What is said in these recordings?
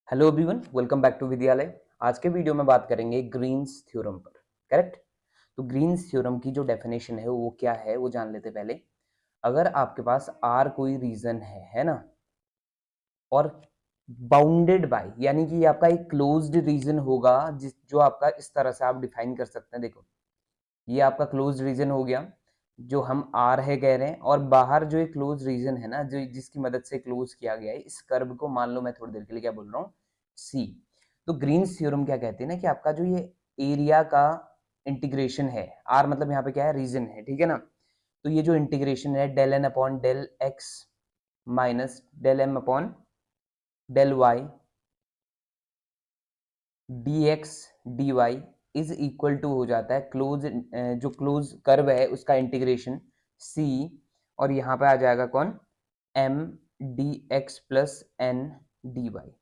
Hello everyone, welcome back to Vidyalaya. आज के video में बात करेंगे ग्रीन्स थ्योरम पर। करेक्ट। तो ग्रीन्स थ्योरम की जो डेफिनेशन है वो क्या है वो जान लेते पहले। अगर आपके पास आर कोई रीजन है ना, और बाउंडेड बाय यानी कि ये आपका एक क्लोज्ड रीजन होगा, जिस जो आपका इस तरह से आप डिफाइन कर सकते हैं। देखो, ये आपका क्लोज्ड रीजन हो गया जो हम आर है कह रहे हैं, और बाहर जो एक क्लोज रीजन है ना, जो जिसकी मदद से क्लोज किया गया है इस कर्व को, मान लो मैं थोड़ी देर के लिए क्या बोल रहा हूँ, सी। तो ग्रीन्स थ्योरम क्या कहते हैं ना कि आपका जो ये एरिया का इंटीग्रेशन है, आर मतलब यहाँ पे क्या है, रीजन है, ठीक है ना। तो ये जो इंटीग्रेशन है del N upon del X minus del M upon del Y D X D Y is equal to हो जाता है क्लोज, जो क्लोज कर्व है उसका इंटीग्रेशन सी, और यहाँ पे आ जाएगा कौन, M D X plus N D Y.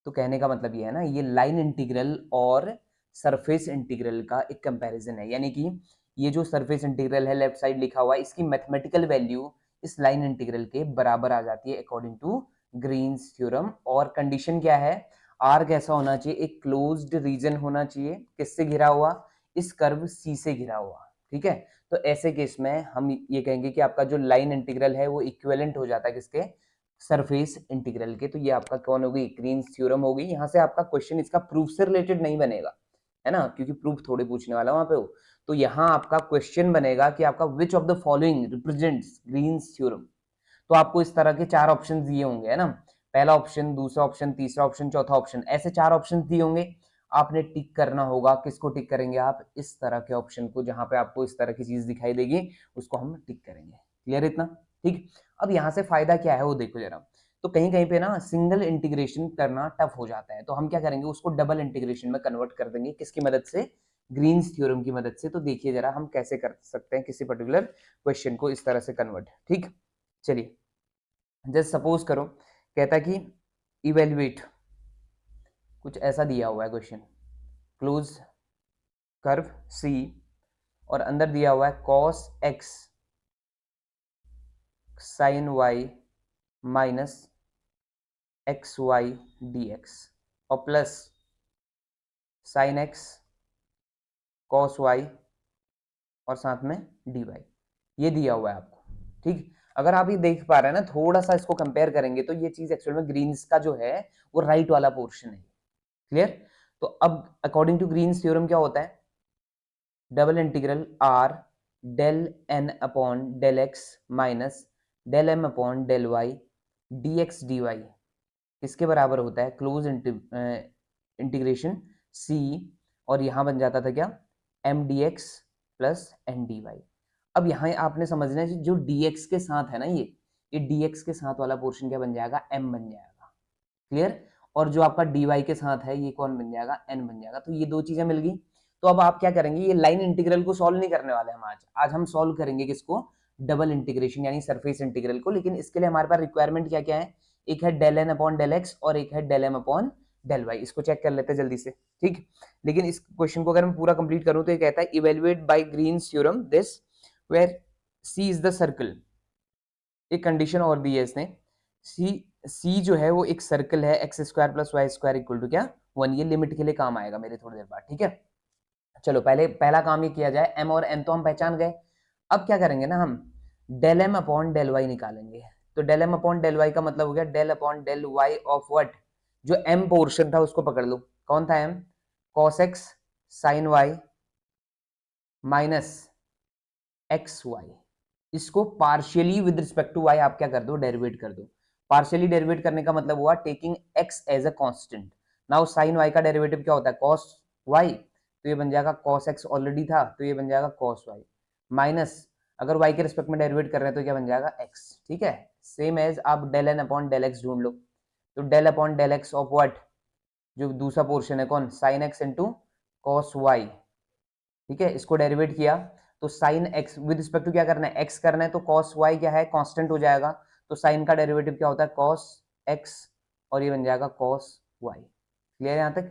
तो कहने का मतलब ये है ना, ये लाइन इंटीग्रल और सरफेस इंटीग्रल का एक कंपैरिजन है। यानी कि ये जो सरफेस इंटीग्रल है लेफ्ट साइड लिखा हुआ है, इसकी मैथमेटिकल वैल्यू इस लाइन इंटीग्रल के बराबर आ जाती है अकॉर्डिंग टू ग्रीन्स थ्योरम। और कंडीशन क्या है, आर कैसा होना चाहिए, एक क्लोज्ड रीजन होना चाहिए, किससे घिरा हुआ, इस कर्व सी से घिरा हुआ, ठीक है। तो ऐसे केस में हम ये कहेंगे कि आपका जो लाइन इंटीग्रल है वो इक्विवेलेंट हो जाता है किसके, सरफेस इंटीग्रल के। तो ये आपका कौन होगी, ग्रीन्स थ्योरम होगी। यहाँ से आपका क्वेश्चन इसका प्रूफ से रिलेटेड नहीं बनेगा, है ना, क्योंकि प्रूफ थोड़े पूछने वाला वहां पे हो। तो यहाँ आपका क्वेश्चन बनेगा कि आपका which of the following represents Green's theorem. तो आपको इस तरह के चार ऑप्शन दिए होंगे, है ना, पहला ऑप्शन, दूसरा ऑप्शन, तीसरा ऑप्शन, चौथा ऑप्शन, ऐसे चार ऑप्शन दिए होंगे। आपने टिक करना होगा, किसको टिक करेंगे आप, इस तरह के ऑप्शन को, जहां पे आपको इस तरह की चीज दिखाई देगी उसको हम टिक करेंगे। क्लियर इतना, ठीक। अब यहाँ से फायदा क्या है वो देखो जरा। तो कहीं कहीं पे ना सिंगल इंटीग्रेशन करना टफ हो जाता है, तो हम क्या करेंगे, उसको डबल इंटीग्रेशन में कन्वर्ट कर देंगे, किसकी मदद से, ग्रीन्स थ्योरम की मदद से। तो देखिए जरा हम कैसे कर सकते हैं किसी पर्टिकुलर क्वेश्चन को इस तरह से कन्वर्ट, ठीक। चलिए, जस्ट सपोज करो, कहता कि इवेल्युएट, कुछ ऐसा दिया हुआ है क्वेश्चन, क्लोज कर्व सी, और अंदर दिया हुआ है cos x sine y minus x y D x, और plus sine x cos Y और साथ में डी वाई, ये दिया हुआ है आपको, ठीक। अगर आप ये देख पा रहे हैं ना, थोड़ा सा इसको कंपेयर करेंगे तो ये चीज एक्चुअल में ग्रीन्स का जो है वो राइट वाला पोर्शन है। क्लियर। तो अब अकॉर्डिंग टू ग्रीन्स थ्योरम क्या होता है, double integral R del N upon del X minus del M upon del Y D X D Y किसके बराबर होता है, क्लोज इंटीग्रेशन सी, और यहां बन जाता था क्या, M D X plus N D Y. अब यहाँ आपने समझना है जो डी एक्स के साथ है ना, ये डी एक्स के साथ वाला पोर्शन क्या बन जाएगा, एम बन जाएगा। क्लियर। और जो आपका dy के साथ है ये कौन बन जाएगा, n बन जाएगा। तो ये दो चीजें मिल गई। तो अब आप क्या करेंगे, ये लाइन इंटीग्रल को सॉल्व नहीं करने वाले हम आज आज हम सॉल्व करेंगे किसको, डबल इंटीग्रेशन यानी सरफेस इंटीग्रल को। लेकिन इसके लिए हमारे पास रिक्वायरमेंट क्या क्या है, एक है del N upon del X और एक है del M upon del Y. इसको चेक कर लेते हैं जल्दी से, ठीक। लेकिन इस क्वेश्चन को अगर मैं पूरा कंप्लीट करूं तो ये कहता है evaluate by Green's theorem this where C is the circle. एक कंडीशन और दी है इसने, सी जो है वो एक सर्कल है, X square plus Y square equal to क्या, वन। ये लिमिट के लिए काम आएगा मेरे थोड़ी देर बाद, ठीक है। चलो पहले पहला काम ये किया जाए, एम और एन तो हम पहचान गए। अब क्या करेंगे ना, हम del M upon del y निकालेंगे। तो del M upon del y का मतलब हो गया del upon del y of what, जो एम पोर्शन था उसको पकड़ लो, कौन था m, cos x sine y minus x y. इसको partially with respect to y आप क्या कर दो, डेरिवेट कर दो। पार्शियली डेरिवेट करने का मतलब हुआ taking X as a constant. Now sine Y का डेरिवेटिव क्या होता है, cos वाई, तो ये बन जाएगा cos एक्स, ऑलरेडी था तो ये बन जाएगा cos वाई माइनस, अगर y के रिस्पेक्ट में डेरिवेट कर रहे हैं तो क्या बन जाएगा x, ठीक है। सेम एज आप del N upon del X ढूंढ लो, तो del upon del X of what, जो दूसरा पोर्शन है कौन, sine X into cos Y, ठीक है। इसको डेरिवेट किया तो sine X with respect to क्या करना है, एक्स करना है, तो कॉस वाई क्या है, कांस्टेंट हो जाएगा। तो साइन का डेरिवेटिव क्या होता है, कॉस एक्स, और ये बन जाएगा कॉस वाई। क्लियर यहां तक।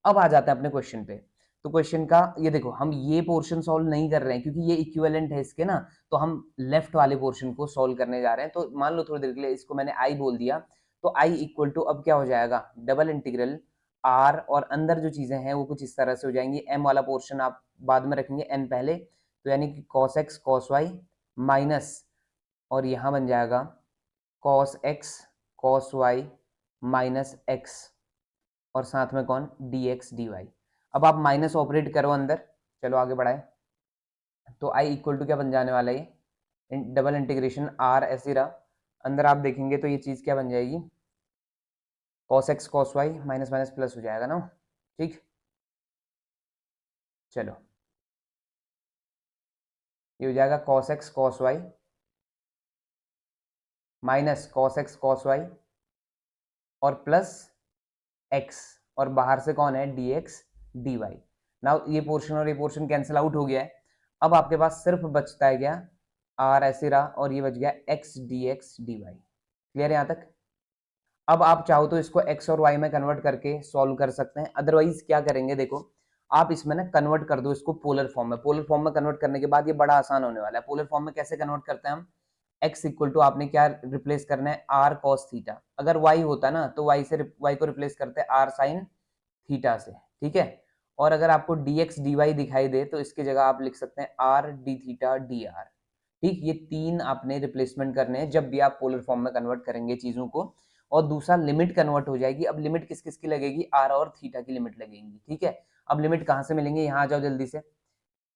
अब आ जाते हैं अपने क्वेश्चन पे। तो क्वेश्चन का ये देखो, हम ये पोर्शन सॉल्व नहीं कर रहे हैं क्योंकि ये इक्विवेलेंट है इसके ना, तो हम लेफ्ट वाले पोर्शन को सॉल्व करने जा रहे हैं। तो मान लो थोड़ी देर के लिए इसको मैंने आई बोल दिया, तो आई इक्वल टू अब क्या हो जाएगा, डबल इंटीग्रल आर, और अंदर जो चीजें हैं वो कुछ इस तरह से हो जाएंगी, एम वाला पोर्शन आप बाद में रखेंगे, एन पहले, तो यानी कि cos X cos Y minus, और यहां बन जाएगा cos X cos Y minus X, और साथ में कौन, डी एक्स डी वाई। अब आप माइनस ऑपरेट करो अंदर, चलो आगे बढ़ाए, तो आई इक्वल टू क्या बन जाने वाला है, डबल इंटीग्रेशन आर ऐसे रहा, अंदर आप देखेंगे तो ये चीज क्या बन जाएगी, cos X cos Y minus minus plus हो जाएगा ना, ठीक। चलो ये हो जाएगा cos X cos Y minus cos X cos Y और प्लस एक्स, और बाहर से कौन है, D X D Y. Now ये पोर्शन और ये पोर्शन कैंसिल आउट हो गया है, अब आपके पास सिर्फ बचता है क्या, आर ऐसे रहा, और ये बच गया एक्स डी वाई। क्लियर है यहाँ तक। अब आप चाहो तो इसको एक्स और वाई में कन्वर्ट करके सॉल्व कर सकते हैं, अदरवाइज क्या करेंगे, देखो आप इसमें ना कन्वर्ट कर दो इसको पोलर फॉर्म में, पोलर फॉर्म में कन्वर्ट करने के बाद ये बड़ा आसान होने वाला है। पोलर फॉर्म में कैसे कन्वर्ट करते हैं हम, x इक्वल टू आपने क्या रिप्लेस करना है, r cos थीटा, अगर y होता ना तो y को रिप्लेस करते हैं r sin थीटा से, ठीक है। और अगर आपको dx dy दिखाई दे तो इसकी जगह आप लिख सकते हैं r d थीटा dr, ठीक। ये तीन आपने रिप्लेसमेंट करने हैं जब भी आप पोलर फॉर्म में कन्वर्ट करेंगे चीजों को। और दूसरा लिमिट कन्वर्ट हो जाएगी, अब लिमिट किस किस की लगेगी, r और थीटा की लिमिट लगेगी, ठीक है। अब लिमिट कहां से मिलेंगे, यहाँ आ जाओ जल्दी से,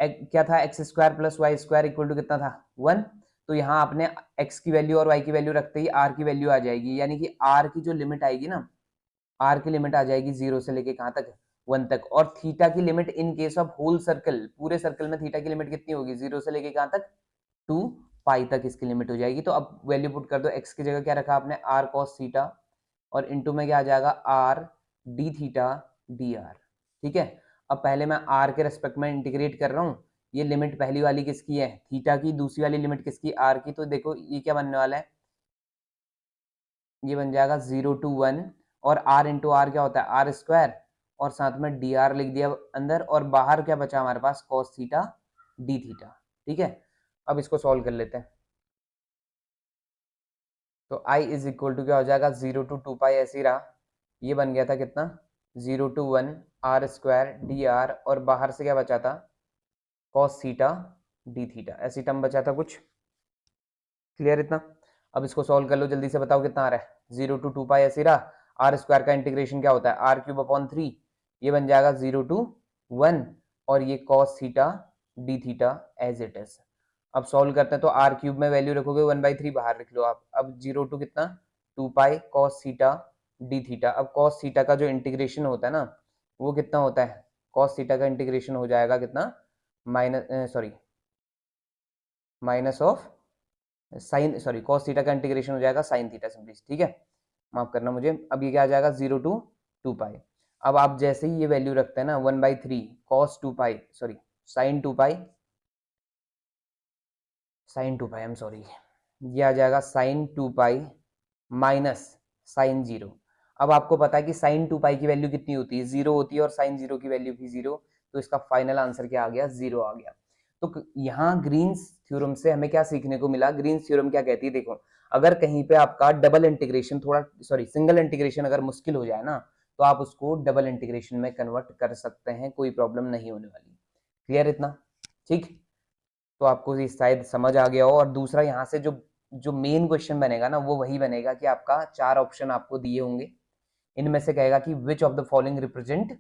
क्या था, X square plus Y square equal to कितना था, 1, तो यहाँ आपने x की वैल्यू और y की वैल्यू रखते ही r की वैल्यू आ जाएगी, यानी कि r की जो लिमिट आएगी ना, r की लिमिट आ जाएगी 0 से लेके कहां तक, 1 तक। और थीटा की limit in case of whole circle, पूरे सर्कल में थीटा की लिमिट कितनी होगी, 0 से लेके कहां तक, 2 पाई तक इसकी लिमिट हो जाएगी। तो अब वैल्यू पुट कर दो, x की जगह क्या रखा आपने, r cos थीटा, और इनटू में क्या आ जाएगा, r d थीटा dr, ठीक है। अब पहले मैं r के रेस्पेक्ट में इंटीग्रेट कर रहा हूँ, ये लिमिट पहली वाली किसकी है, थीटा की, दूसरी वाली लिमिट किसकी, r की। तो देखो ये क्या बनने वाला है, ये बन जाएगा 0 to 1, और r इंटू आर क्या होता है, आर स्क्वायर, और साथ में डी आर लिख दिया अंदर, और बाहर क्या बचा हमारे पास, cos थीटा डी थीटा, ठीक है। अब इसको सॉल्व कर लेते हैं, तो i इज इक्वल टू क्या हो जाएगा, 0 to 2 पाई ऐसे ही रहा, ये बन गया था कितना, 0 to 1 R square D R, और बाहर से क्या बचा था, cos थीटा डी थीटा, ऐसी टर्म बचा था कुछ। क्लियर इतना। अब इसको सॉल्व कर लो जल्दी से, बताओ कितना आ रहा है, 0 to 2 पाई ऐसे रहा, आर स्क्वायर का इंटीग्रेशन क्या होता है, आर क्यूब अपॉन 3, ये बन जाएगा 0 to 1, और ये cos theta D theta as it is. अब सॉल्व करते हैं, तो आर क्यूब में वैल्यू रखोगे 1/3 बाहर रख लो आप, अब 0 to कितना, 2 पाई cos थीटा डी थीटा। अब cos थीटा का जो इंटीग्रेशन होता है ना, वो कितना होता है, cos थीटा का इंटीग्रेशन हो जाएगा कितना, minus sorry minus of sine, sorry cos theta का इंटीग्रेशन हो जाएगा साइन थीटा सिंपली, ठीक है, माफ करना मुझे। अब ये क्या आ जाएगा, 0 to 2 पाई। अब आप जैसे ही ये वैल्यू रखते हैं ना, 1/3 cos 2 pi, sorry sine 2 pi, साइन 2 पाई, आई एम सॉरी, ये आ जाएगा साइन 2 पाई माइनस साइन 0। अब आपको पता है कि साइन 2 पाई की वैल्यू कितनी होती है, 0 होती है, और साइन 0 की वैल्यू भी 0, तो इसका फाइनल आंसर क्या आ गया, 0 आ गया। तो यहाँ ग्रीन्स थ्योरम से हमें क्या सीखने को मिला, ग्रीन्स थ्योरम क्या कहती है, देखो अगर कहीं पे आपका डबल इंटीग्रेशन थोड़ा, सॉरी सिंगल इंटीग्रेशन अगर मुश्किल हो जाए ना, तो आप उसको डबल इंटीग्रेशन में कन्वर्ट कर सकते हैं, कोई प्रॉब्लम नहीं होने वाली। क्लियर इतना, ठीक। तो आपको ये शायद समझ आ गया हो। और दूसरा यहाँ से जो जो मेन क्वेश्चन बनेगा ना, वो वही बनेगा कि आपका 4 ऑप्शन आपको दिए होंगे, इनमें से कहेगा कि which of the following represent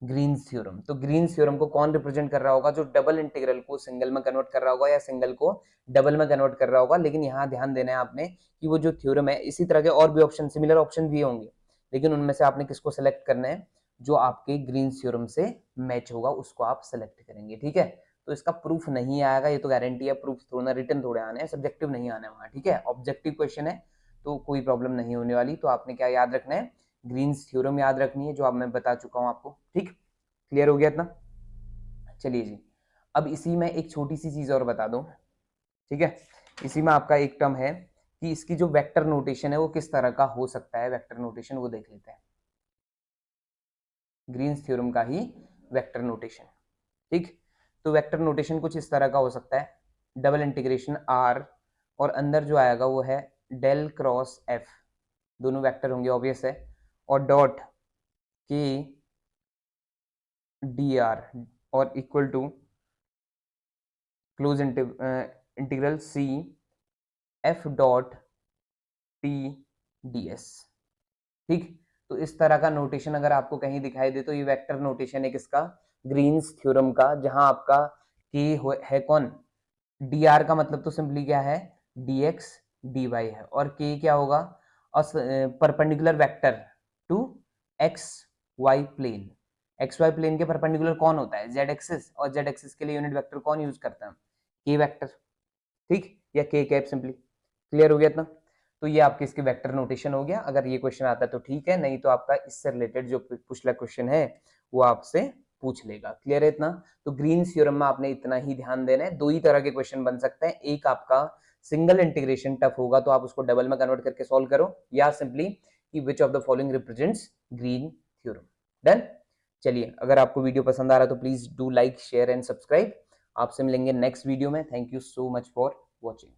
Green's theorem. तो ग्रीन्स थ्योरम को कौन रिप्रेजेंट कर रहा होगा, जो डबल इंटीग्रल को सिंगल में कन्वर्ट कर रहा होगा, या सिंगल को डबल में कन्वर्ट कर रहा होगा। लेकिन यहाँ ध्यान देना है आपने कि वो जो थ्योरम है, इसी तरह के और भी ऑप्शन, सिमिलर ऑप्शन भी होंगे, लेकिन उनमें से आपने किसको सेलेक्ट करना है, जो आपके ग्रीन्स थ्योरम से मैच होगा उसको आप सेलेक्ट करेंगे, ठीक है। तो इसका प्रूफ नहीं आएगा, ये तो गारंटी है, प्रूफ थोड़ा रिटर्न थोड़े आने हैं, सब्जेक्टिव नहीं आने वहां, ठीक है। ऑब्जेक्टिव क्वेश्चन है तो कोई प्रॉब्लम नहीं होने वाली। तो आपने क्या याद रखना है, ग्रीन्स थ्योरम याद रखनी है, जो अब मैं बता चुका हूं आपको, ठीक। क्लियर हो गया इतना। चलिए जी, अब इसी में एक छोटी सी चीज और बता दूं, ठीक है। इसी में आपका एक टर्म है कि इसकी जो वेक्टर नोटेशन है वो किस तरह का हो सकता है, वेक्टर नोटेशन वो देख लेते हैं, ग्रीन्स थ्योरम का ही वेक्टर नोटेशन, ठीक। तो वेक्टर नोटेशन कुछ इस तरह का हो सकता है, डबल इंटीग्रेशन आर, और अंदर जो आएगा वो है डेल क्रॉस एफ दोनों वेक्टर होंगे, ऑब्वियस है, और डॉट के डी आर और equal to close integral C F dot T D S. ठीक, तो इस तरह का नोटेशन अगर आपको कहीं दिखाई दे तो ये वेक्टर नोटेशन है किसका, ग्रीन्स थ्योरम का, जहां आपका के है कौन, डी आर का मतलब तो सिंपली क्या है, डी एक्स डी वाई है, और के क्या होगा, perpendicular vector to X Y plane. X Y plane के परपेंडिकुलर कौन होता है, जेड एक्सिस, और जेड एक्सिस के लिए यूनिट वेक्टर कौन यूज करता है, के वेक्टर। ठीक, या के कैप सिंपली। क्लियर हो गया इतना? तो ये आपके इसके वेक्टर नोटेशन हो गया। अगर ये क्वेश्चन आता है तो ठीक है, नहीं तो आपका इससे रिलेटेड जो पिछला क्वेश्चन है वो आपसे पूछ लेगा। क्लियर है इतना? तो ग्रीन थ्योरम में आपने इतना ही ध्यान देना है। दो ही तरह के क्वेश्चन बन सकते हैं, एक आपका सिंगल इंटीग्रेशन टफ होगा तो आप उसको डबल में कन्वर्ट करके सॉल्व करो, या सिंपली कि which of the following represents green theorem. Done. चलिए, अगर आपको वीडियो पसंद आ रहा है तो please do like share and subscribe. आपसे मिलेंगे नेक्स्ट वीडियो में। Thank you so much for watching.